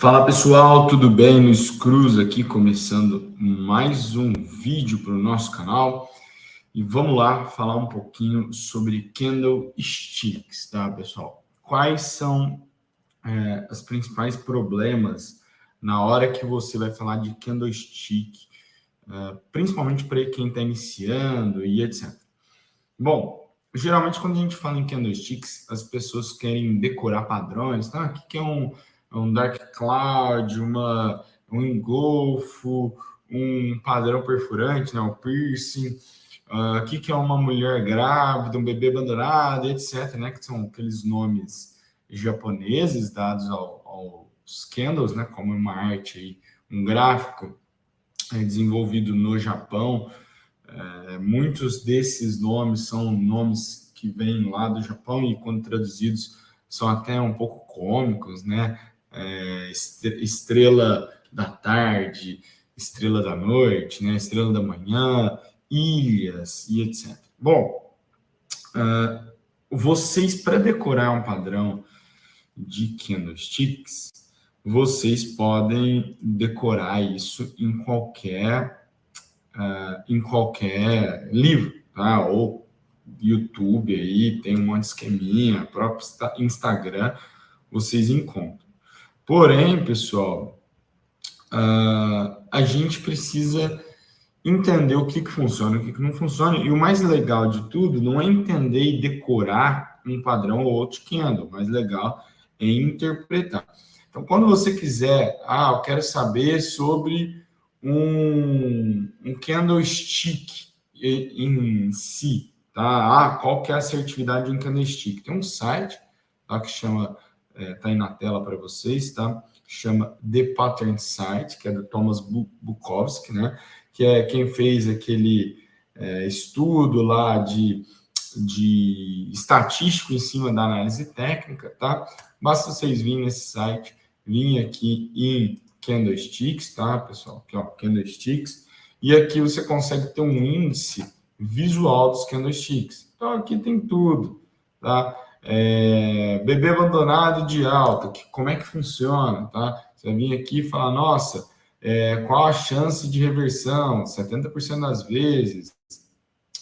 Fala pessoal, tudo bem? Luiz Cruz aqui, começando mais um vídeo para o nosso canal. E vamos lá falar um pouquinho sobre candlesticks, tá, pessoal? Quais são os principais problemas na hora que você vai falar de candlestick, principalmente para quem está iniciando e etc. Bom, geralmente quando a gente fala em candlesticks, as pessoas querem decorar padrões, tá? O que é um dark cloud, um engolfo, um padrão perfurante, né? O piercing, o que é uma mulher grávida, um bebê abandonado, etc, né? Que são aqueles nomes japoneses dados aos candles, né? Como uma arte aí, um gráfico desenvolvido no Japão. Muitos desses nomes são nomes que vêm lá do Japão e, quando traduzidos, são até um pouco cômicos, né? Estrela da tarde, estrela da noite, né? Estrela da manhã, ilhas e etc. Bom, vocês, para decorar um padrão de candlesticks, vocês podem decorar isso em qualquer livro, tá? Ou YouTube aí, tem um monte de esqueminha, próprio Instagram, vocês encontram. Porém, pessoal, a gente precisa entender o que funciona e o que não funciona. E o mais legal de tudo não é entender e decorar um padrão ou outro candle. O mais legal é interpretar. Então, quando você quiser, eu quero saber sobre um candlestick em si, tá? Qual que é a assertividade de um candlestick? Tem um site, tá, que chama, tá aí na tela para vocês, tá? Chama The Pattern Site, que é do Thomas Bukowski, né? Que é quem fez aquele estudo lá de estatístico em cima da análise técnica, tá? Basta vocês virem nesse site, virem aqui em candlesticks, tá, pessoal? Aqui, ó, candlesticks. E aqui você consegue ter um índice visual dos candlesticks. Então, aqui tem tudo, tá? Bebê abandonado de alta, como é que funciona, tá? Você vai vir aqui e falar, nossa, qual a chance de reversão? 70% das vezes.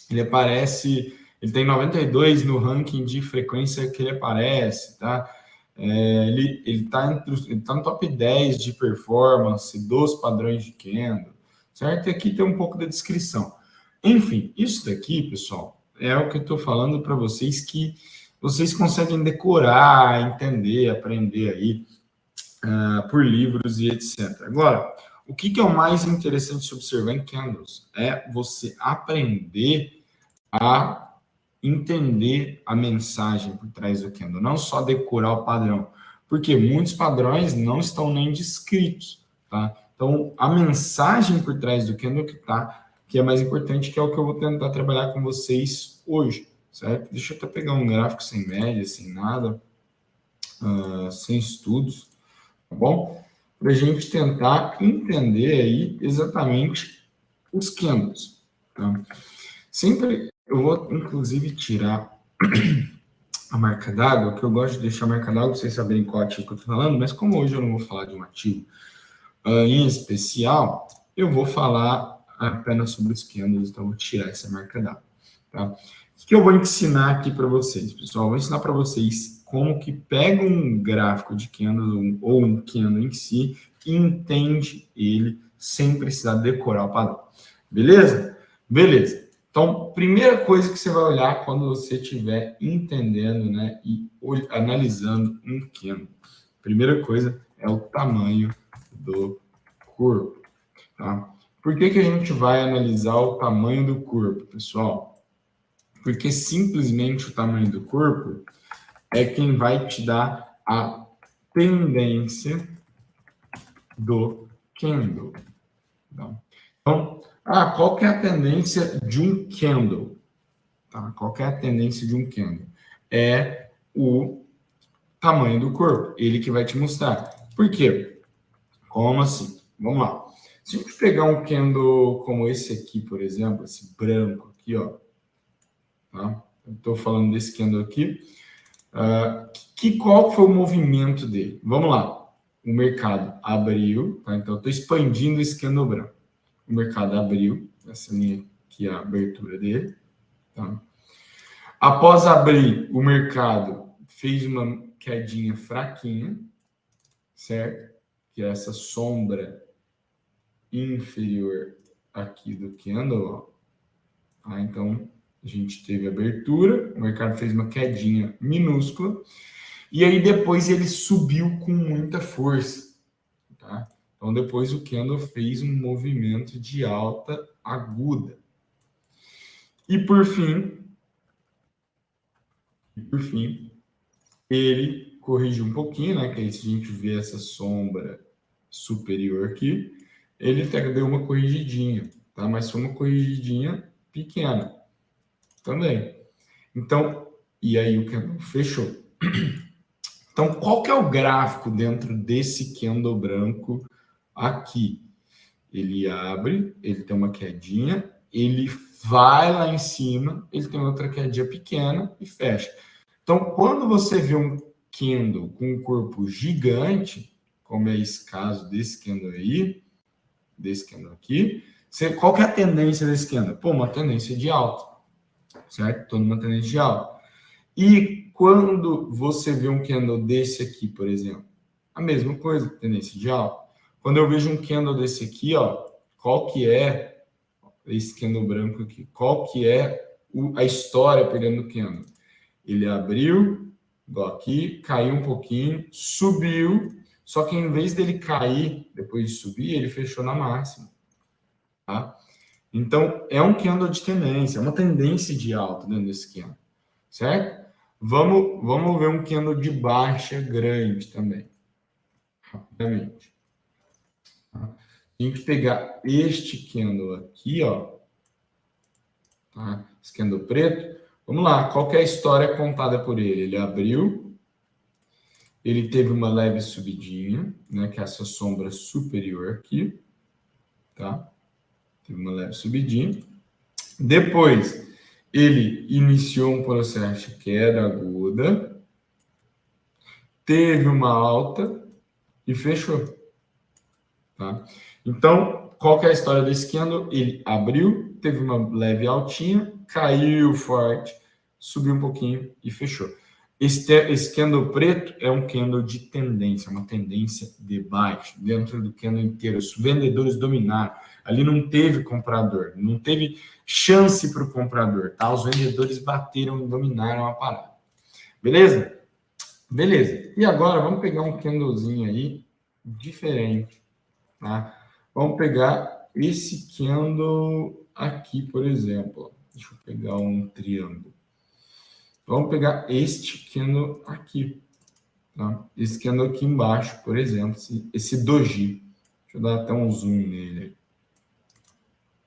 Ele tem 92 no ranking de frequência que ele aparece, tá? Ele tá no top 10 de performance dos padrões de candle, certo? E aqui tem um pouco da descrição. Enfim, isso daqui, pessoal, é o que eu estou falando para vocês, que vocês conseguem decorar, entender, aprender aí por livros e etc. Agora, o que é o mais interessante de observar em candles? É você aprender a entender a mensagem por trás do candle, não só decorar o padrão, porque muitos padrões não estão nem descritos, tá? Então, a mensagem por trás do candle que é mais importante, que é o que eu vou tentar trabalhar com vocês hoje, certo? Deixa eu até pegar um gráfico sem média, sem nada, sem estudos, tá bom? Para a gente tentar entender aí exatamente os candles, tá? Sempre eu vou, inclusive, tirar a marca d'água, que eu gosto de deixar a marca d'água para vocês saberem qual ativo que eu estou falando, mas como hoje eu não vou falar de um ativo em especial, eu vou falar apenas sobre os candles, então eu vou tirar essa marca d'água, tá? O que eu vou ensinar aqui para vocês, pessoal? Eu vou ensinar para vocês como que pega um gráfico de candles ou um candle em si e entende ele sem precisar decorar o padrão. Beleza? Beleza. Então, primeira coisa que você vai olhar quando você estiver entendendo, né, e analisando um candle. Primeira coisa é o tamanho do corpo, tá? Por que a gente vai analisar o tamanho do corpo, pessoal? Porque simplesmente o tamanho do corpo é quem vai te dar a tendência do candle. Tá? Então, qual que é a tendência de um candle? Tá? Qual que é a tendência de um candle? É o tamanho do corpo, ele que vai te mostrar. Por quê? Como assim? Vamos lá. Se a gente pegar um candle como esse aqui, por exemplo, esse branco aqui, ó, tá? Eu estou falando desse candle aqui. Qual foi o movimento dele? Vamos lá. o mercado abriu, tá? Então eu estou expandindo esse candle branco. O mercado abriu, essa linha aqui é a abertura dele, tá? Após abrir, o mercado fez uma quedinha fraquinha, certo? Que é essa sombra inferior aqui do candle, ó. Ah, então, a gente teve abertura, o mercado fez uma quedinha minúscula, e aí depois ele subiu com muita força, tá? Então, depois o candle fez um movimento de alta aguda. E por fim, ele corrigiu um pouquinho, né? Que aí se a gente vê essa sombra superior aqui, ele até deu uma corrigidinha, tá? Mas foi uma corrigidinha pequena também. Então, e aí o candle fechou. Então, qual que é o gráfico dentro desse candle branco aqui? Ele abre, ele tem uma quedinha, ele vai lá em cima, ele tem outra quedinha pequena e fecha. Então, quando você vê um candle com um corpo gigante, como é esse caso desse candle aí, desse candle aqui, qual que é a tendência desse candle? Pô, uma tendência de alta, certo? Estou numa tendência de alta. E quando você vê um candle desse aqui, por exemplo, a mesma coisa, tendência de alta. Quando eu vejo um candle desse aqui, ó, qual que é esse candle branco aqui? Qual que é a história pegando o candle? Ele abriu, igual aqui, caiu um pouquinho, subiu, só que em vez dele cair depois de subir, ele fechou na máxima, tá? Então, é um candle de tendência, é uma tendência de alta dentro desse candle, certo? Vamos ver um candle de baixa grande também, rapidamente. Se a gente pegar este candle aqui, ó, tá? Esse candle preto, vamos lá, qual que é a história contada por ele? Ele abriu, ele teve uma leve subidinha, né, que é essa sombra superior aqui, tá? Teve uma leve subidinha. Depois, ele iniciou um processo de queda aguda, teve uma alta e fechou, tá? Então, qual que é a história desse candle? Ele abriu, teve uma leve altinha, caiu forte, subiu um pouquinho e fechou. Esse candle preto é um candle de tendência, uma tendência de baixo. Dentro do candle inteiro, os vendedores dominaram. Ali não teve comprador, não teve chance para o comprador, tá? Os vendedores bateram e dominaram a parada. Beleza? Beleza. E agora vamos pegar um candlezinho aí diferente, tá? Vamos pegar esse candle aqui, por exemplo. Deixa eu pegar um triângulo. Vamos pegar este candle aqui, tá? Esse candle aqui embaixo, por exemplo, esse doji. Deixa eu dar até um zoom nele.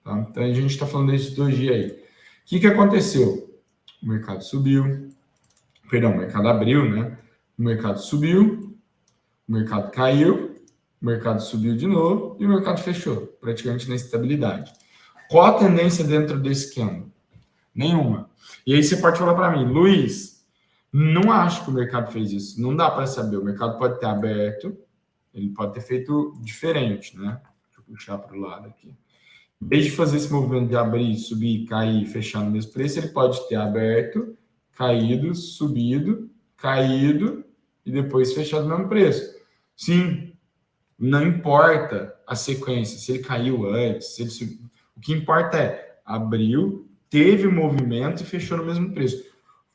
Tá? Então, a gente está falando desse doji aí. O que aconteceu? O mercado subiu. Perdão, o mercado abriu, né? O mercado subiu. O mercado caiu. O mercado subiu de novo. E o mercado fechou, praticamente na estabilidade. Qual a tendência dentro desse candle? Nenhuma. E aí você pode falar para mim, Luiz, não acho que o mercado fez isso. Não dá para saber. O mercado pode ter aberto, ele pode ter feito diferente, né? Deixa eu puxar para o lado aqui. Em vez de fazer esse movimento de abrir, subir, cair, fechar no mesmo preço, ele pode ter aberto, caído, subido, caído e depois fechado no mesmo preço. Sim, não importa a sequência, se ele caiu antes, se ele subiu. O que importa é abriu, teve movimento e fechou no mesmo preço. O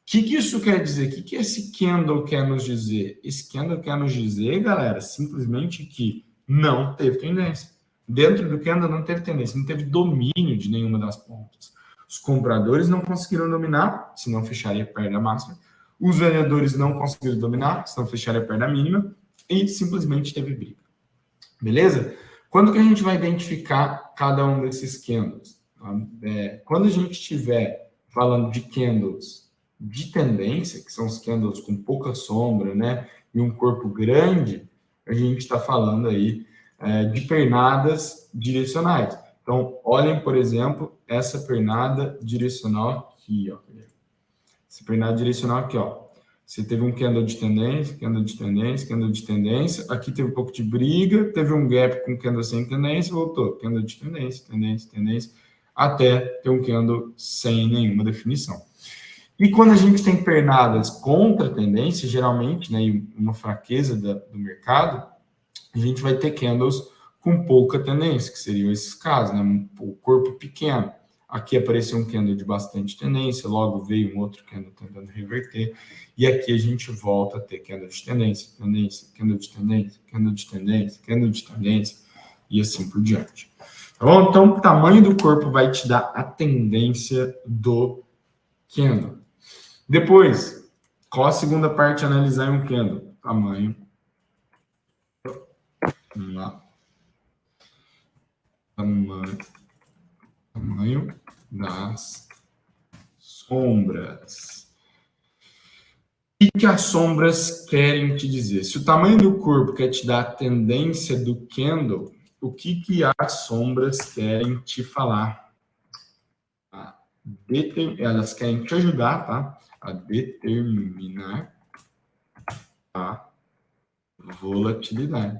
que isso quer dizer? O que esse candle quer nos dizer? Esse candle quer nos dizer, galera, simplesmente que não teve tendência. Dentro do candle não teve tendência, não teve domínio de nenhuma das pontas. Os compradores não conseguiram dominar, senão fecharia perto da máxima. Os vendedores não conseguiram dominar, senão fecharia perto da mínima. E simplesmente teve briga. Beleza? Quando que a gente vai identificar cada um desses candles? Quando a gente estiver falando de candles de tendência, que são os candles com pouca sombra, né, e um corpo grande, a gente está falando aí de pernadas direcionais. Então, olhem, por exemplo, essa pernada direcional aqui, ó. Essa pernada direcional aqui, ó. Você teve um candle de tendência, candle de tendência, candle de tendência. Aqui teve um pouco de briga, teve um gap com candle sem tendência, voltou. Candle de tendência, tendência, tendência, até ter um candle sem nenhuma definição. E quando a gente tem pernadas contra a tendência, geralmente, né, e uma fraqueza do mercado, a gente vai ter candles com pouca tendência, que seriam esses casos, né, o corpo pequeno. Aqui apareceu um candle de bastante tendência, logo veio um outro candle tentando reverter, e aqui a gente volta a ter candle de tendência, tendência, candle de tendência, candle de tendência, candle de tendência, e assim por diante. Tá bom? Então, o tamanho do corpo vai te dar a tendência do candle. Depois, qual a segunda parte de analisar em um candle? Tamanho. Vamos lá. Tamanho das sombras. O que as sombras querem te dizer? Se o tamanho do corpo quer te dar a tendência do candle, o que as sombras querem te falar? Elas querem te ajudar, tá? A determinar a volatilidade.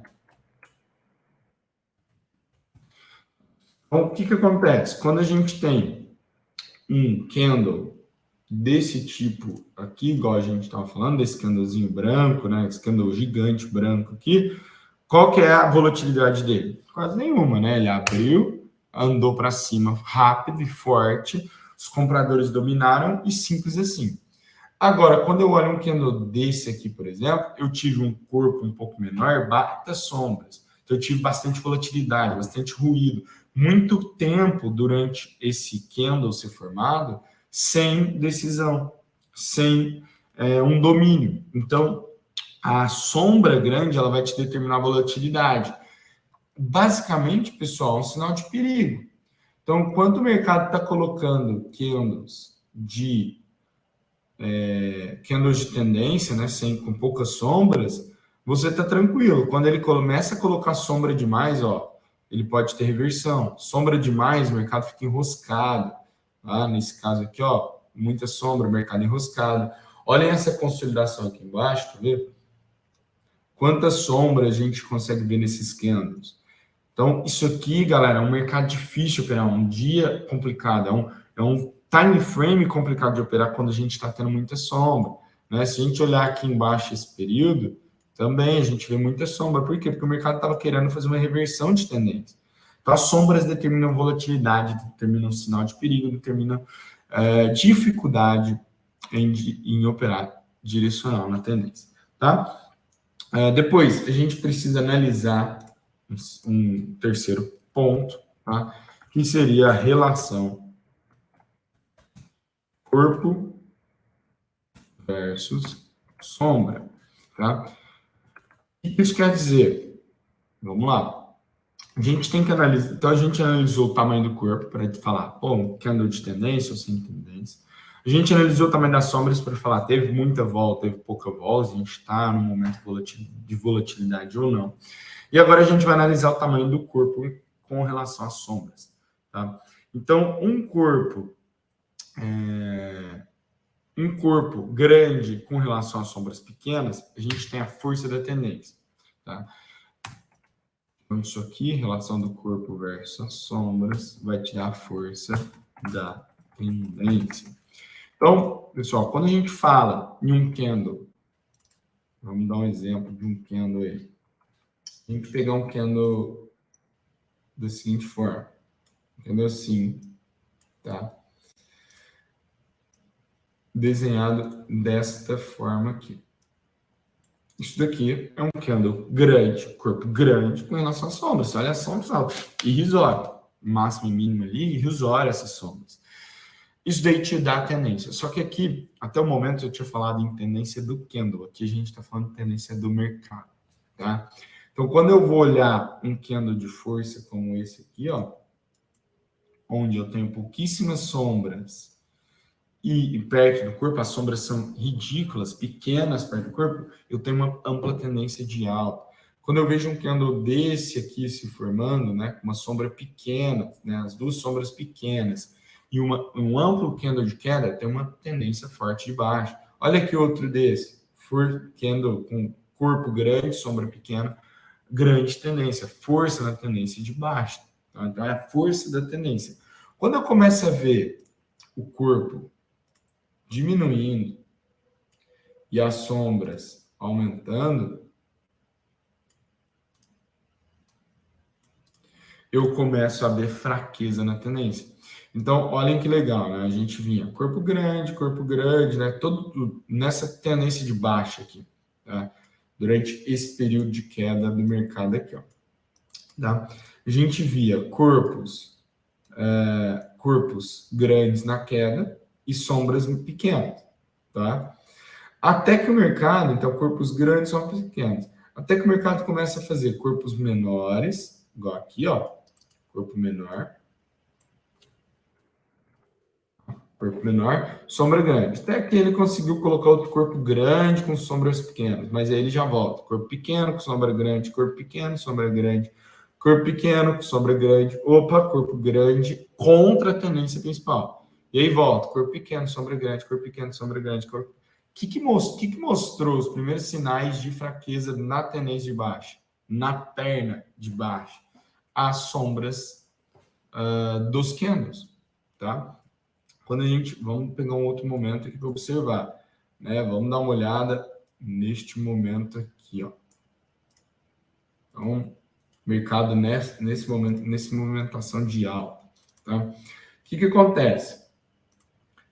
Então, o que acontece? Quando a gente tem um candle desse tipo aqui, igual a gente estava falando, desse candlezinho branco, né? Esse candle gigante branco aqui, qual que é a volatilidade dele? Quase nenhuma, né? Ele abriu, andou para cima rápido e forte, os compradores dominaram e simples assim. Agora, quando eu olho um candle desse aqui, por exemplo, eu tive um corpo um pouco menor, batas sombras. Então, eu tive bastante volatilidade, bastante ruído. Muito tempo durante esse candle ser formado sem decisão, sem um domínio. Então, a sombra grande ela vai te determinar a volatilidade. Basicamente, pessoal, é um sinal de perigo. Então, quando o mercado está colocando candles de tendência, né, com poucas sombras, você está tranquilo. Quando ele começa a colocar sombra demais, ele pode ter reversão. Sombra demais, o mercado fica enroscado. Tá? Nesse caso aqui, muita sombra, o mercado enroscado. Olhem essa consolidação aqui embaixo, tá vendo? Quantas sombras a gente consegue ver nesses candles. Então, isso aqui, galera, é um mercado difícil de operar, um dia complicado, é um time frame complicado de operar quando a gente está tendo muita sombra. Né? Se a gente olhar aqui embaixo esse período, também a gente vê muita sombra. Por quê? Porque o mercado estava querendo fazer uma reversão de tendência. Então, as sombras determinam volatilidade, determinam sinal de perigo, determinam dificuldade em operar direcional na tendência. Tá? Depois, a gente precisa analisar um terceiro ponto, tá? Que seria a relação corpo versus sombra. Tá? O que isso quer dizer? Vamos lá. A gente tem que analisar. Então, a gente analisou o tamanho do corpo para falar, candle de tendência ou sem tendência. A gente analisou o tamanho das sombras para falar, teve muita vol, teve pouca vol, a gente está num momento de volatilidade ou não. E agora a gente vai analisar o tamanho do corpo com relação às sombras. Tá? Então, um corpo grande com relação às sombras pequenas, a gente tem a força da tendência. Tá? Então, isso aqui, relação do corpo versus as sombras, vai te dar a força da tendência. Então, pessoal, quando a gente fala em um candle, vamos dar um exemplo de um candle aí. A gente pegar um candle da seguinte forma. Um candle assim, tá? Desenhado desta forma aqui. Isso daqui é um candle grande, corpo grande, com relação às sombras. Olha as sombras, irrisório. Máximo e mínimo ali, irrisório essas sombras. Isso daí te dá a tendência. Só que aqui, até o momento, eu tinha falado em tendência do candle. Aqui a gente está falando de tendência do mercado, tá? Então, quando eu vou olhar um candle de força como esse aqui, onde eu tenho pouquíssimas sombras e perto do corpo, as sombras são ridículas, pequenas perto do corpo, eu tenho uma ampla tendência de alta. Quando eu vejo um candle desse aqui se formando, né, com uma sombra pequena, né, as duas sombras pequenas, e um amplo candle de queda, tem uma tendência forte de baixa. Olha aqui outro desse. candle com corpo grande, sombra pequena, grande tendência, força na tendência de baixa. Tá? Então, é a força da tendência. Quando eu começo a ver o corpo diminuindo e as sombras aumentando, eu começo a ver fraqueza na tendência. Então, olhem que legal, né? A gente vinha corpo grande, né? Todo nessa tendência de baixa aqui, tá? Durante esse período de queda do mercado aqui, ó. Tá? A gente via corpos grandes na queda e sombras pequenas, tá? Até que o mercado, então, corpos grandes são pequenos. Até que o mercado começa a fazer corpos menores, igual aqui, ó, corpo menor, sombra grande. Até que ele conseguiu colocar outro corpo grande com sombras pequenas, mas aí ele já volta. Corpo pequeno com sombra grande, corpo pequeno, sombra grande, corpo pequeno com sombra grande, opa, corpo grande contra a tendência principal. E aí volta, corpo pequeno, sombra grande, corpo pequeno, sombra grande, corpo... O que mostrou os primeiros sinais de fraqueza na tendência de baixa? Na perna de baixo? As sombras dos candles, tá? Quando a gente... Vamos pegar um outro momento aqui para observar, né? Vamos dar uma olhada neste momento aqui, ó. Então, mercado nesse momento, nessa movimentação de alta, tá? O que acontece?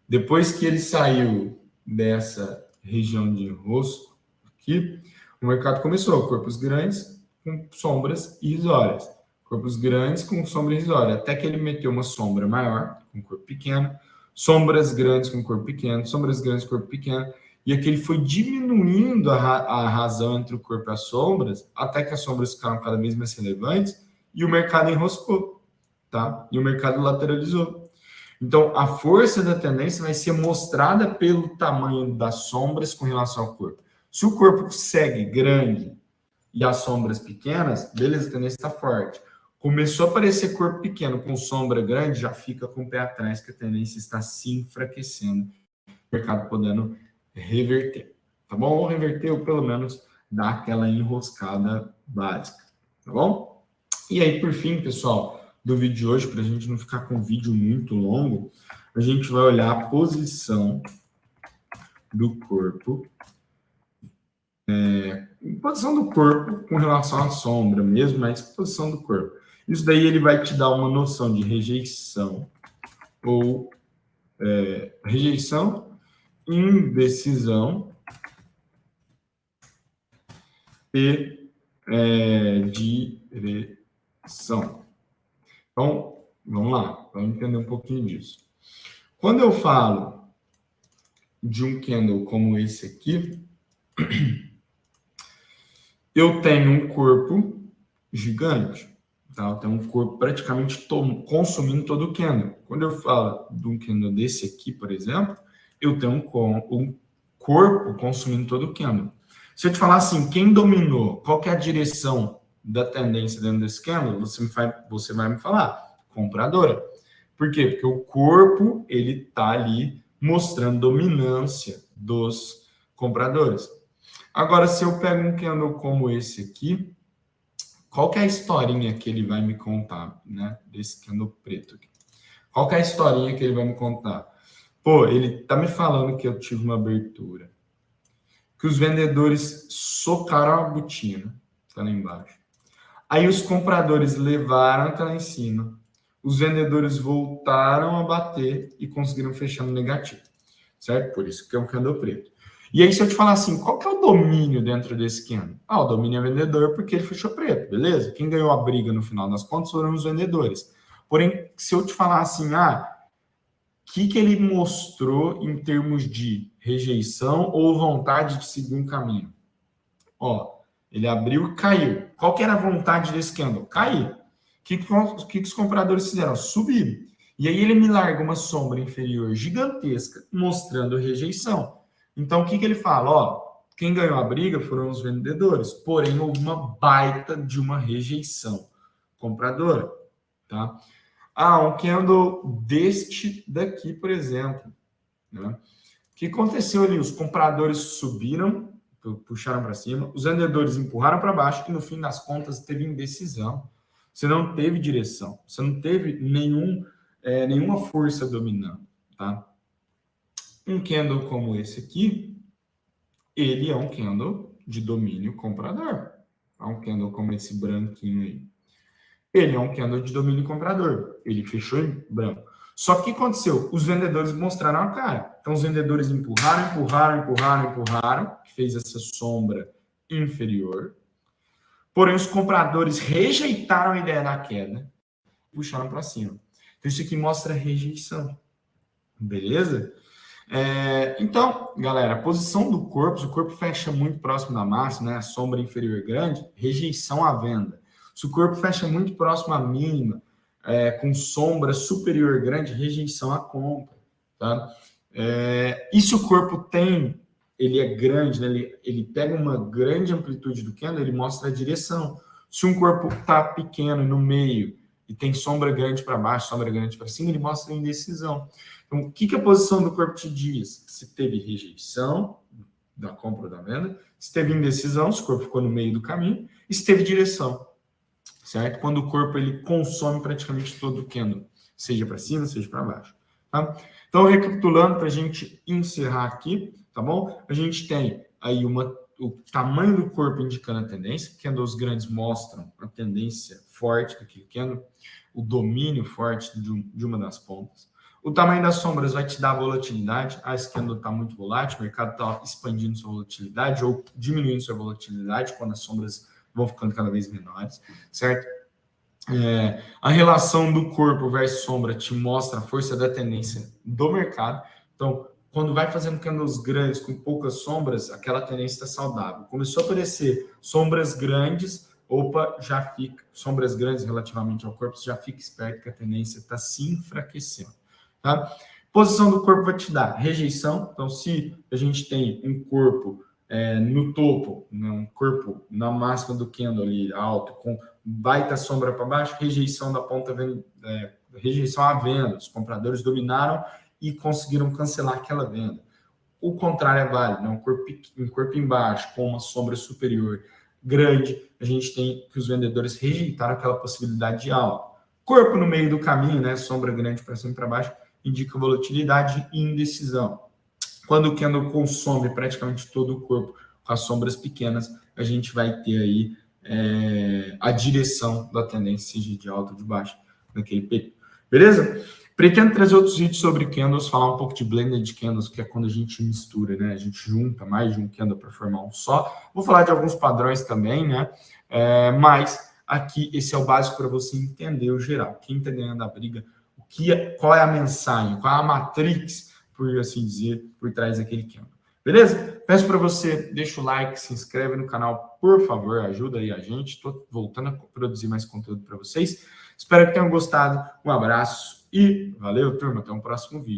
Depois que ele saiu dessa região de enrosco aqui, o mercado começou corpos grandes com sombras irrisórias, corpos grandes com sombra irrisória, até que ele meteu uma sombra maior com corpo pequeno, sombras grandes com corpo pequeno, sombras grandes com corpo pequeno, e aqui ele foi diminuindo a razão entre o corpo e as sombras, até que as sombras ficaram cada vez mais relevantes, e o mercado enroscou, tá? E o mercado lateralizou. Então, a força da tendência vai ser mostrada pelo tamanho das sombras com relação ao corpo. Se o corpo segue grande e as sombras pequenas, beleza, a tendência está forte. Começou a aparecer corpo pequeno com sombra grande, já fica com o pé atrás, que a tendência está se enfraquecendo. O mercado podendo reverter, tá bom? Ou reverter, ou pelo menos dar aquela enroscada básica, tá bom? E aí, por fim, pessoal, do vídeo de hoje, para a gente não ficar com um vídeo muito longo, a gente vai olhar a posição do corpo, posição do corpo com relação à sombra mesmo, mas posição do corpo. Isso daí ele vai te dar uma noção de rejeição ou rejeição, indecisão e direção. Então, vamos lá, vamos entender um pouquinho disso. Quando eu falo de um candle como esse aqui, eu tenho um corpo gigante, tá? Eu tenho um corpo praticamente consumindo todo o candle. Quando eu falo de um candle desse aqui, por exemplo, eu tenho um corpo consumindo todo o candle. Se eu te falar assim, quem dominou, qual que é a direção da tendência dentro desse candle, você vai me falar, compradora. Por quê? Porque o corpo, ele tá ali mostrando dominância dos compradores. Agora, se eu pego um candle como esse aqui, qual que é a historinha que ele vai me contar, né? Desse candle preto aqui. Qual que é a historinha que ele vai me contar? Pô, ele tá me falando que eu tive uma abertura, que os vendedores socaram a botina, tá lá embaixo. Aí os compradores levaram, tá lá em cima. Os vendedores voltaram a bater e conseguiram fechar no negativo, certo? Por isso que é um candle preto. E aí, se eu te falar assim, qual que é o domínio dentro desse candle? O domínio é vendedor porque ele fechou preto, beleza? Quem ganhou a briga no final das contas foram os vendedores. Porém, se eu te falar assim, que ele mostrou em termos de rejeição ou vontade de seguir um caminho? Ele abriu e caiu. Qual que era a vontade desse candle? Cair. O que os compradores fizeram? Subir. E aí ele me larga uma sombra inferior gigantesca, mostrando rejeição. Então, o que ele fala? Quem ganhou a briga foram os vendedores, porém houve uma baita de uma rejeição compradora, tá? Um candle deste daqui, por exemplo, né? O que aconteceu ali? Os compradores subiram puxaram para cima, os vendedores empurraram para baixo e no fim das contas teve indecisão. Você não teve direção, você não teve nenhuma força dominando, tá? Um candle como esse aqui, ele é um candle de domínio comprador. É um candle como esse branquinho aí. Ele é um candle de domínio comprador. Ele fechou em branco. Só que o que aconteceu? Os vendedores mostraram a cara. Então, os vendedores empurraram, que fez essa sombra inferior. Porém, os compradores rejeitaram a ideia da queda e puxaram para cima. Então, isso aqui mostra rejeição. Beleza? Então, galera, a posição do corpo, se o corpo fecha muito próximo da máxima, né, a sombra inferior grande, rejeição à venda. Se o corpo fecha muito próximo à mínima, com sombra superior grande, rejeição à compra. Tá? E se o corpo ele é grande, né, ele pega uma grande amplitude do candle, ele mostra a direção. Se um corpo está pequeno no meio e tem sombra grande para baixo, sombra grande para cima, ele mostra a indecisão. Então, o que a posição do corpo te diz? Se teve rejeição da compra ou da venda, se teve indecisão, se o corpo ficou no meio do caminho, e se teve direção, certo? Quando o corpo ele consome praticamente todo o candle, seja para cima, seja para baixo. Tá? Então, recapitulando para a gente encerrar aqui, tá bom? A gente tem aí o tamanho do corpo indicando a tendência, candles grandes mostram a tendência forte daquele candle, o domínio forte de uma das pontas. O tamanho das sombras vai te dar volatilidade. Esse candle está muito volátil, o mercado está expandindo sua volatilidade ou diminuindo sua volatilidade quando as sombras vão ficando cada vez menores, certo? A relação do corpo versus sombra te mostra a força da tendência do mercado. Então, quando vai fazendo candles grandes com poucas sombras, aquela tendência está saudável. Começou a aparecer sombras grandes, sombras grandes relativamente ao corpo, você já fica esperto que a tendência está se enfraquecendo. Tá? Posição do corpo vai te dar rejeição. Então, se a gente tem um corpo no topo, né, um corpo na máxima do candle ali alto, com baita sombra para baixo, rejeição da ponta, rejeição à venda. Os compradores dominaram e conseguiram cancelar aquela venda. O contrário é válido, né? Um corpo embaixo com uma sombra superior grande, a gente tem que os vendedores rejeitaram aquela possibilidade de alta. Corpo no meio do caminho, né? Sombra grande para cima e para baixo, indica volatilidade e indecisão. Quando o candle consome praticamente todo o corpo com as sombras pequenas, a gente vai ter aí a direção da tendência, seja de alta ou de baixa, naquele período. Beleza? Pretendo trazer outros vídeos sobre candles, falar um pouco de blended candles, que é quando a gente mistura, né? A gente junta mais de um candle para formar um só. Vou falar de alguns padrões também, né? Mas aqui esse é o básico para você entender o geral. Quem está ganhando a briga, qual é a mensagem, qual é a matrix, por assim dizer, por trás daquele candle. Beleza? Peço para você, deixa o like, se inscreve no canal, por favor, ajuda aí a gente. Estou voltando a produzir mais conteúdo para vocês. Espero que tenham gostado. Um abraço e valeu, turma. Até o próximo vídeo.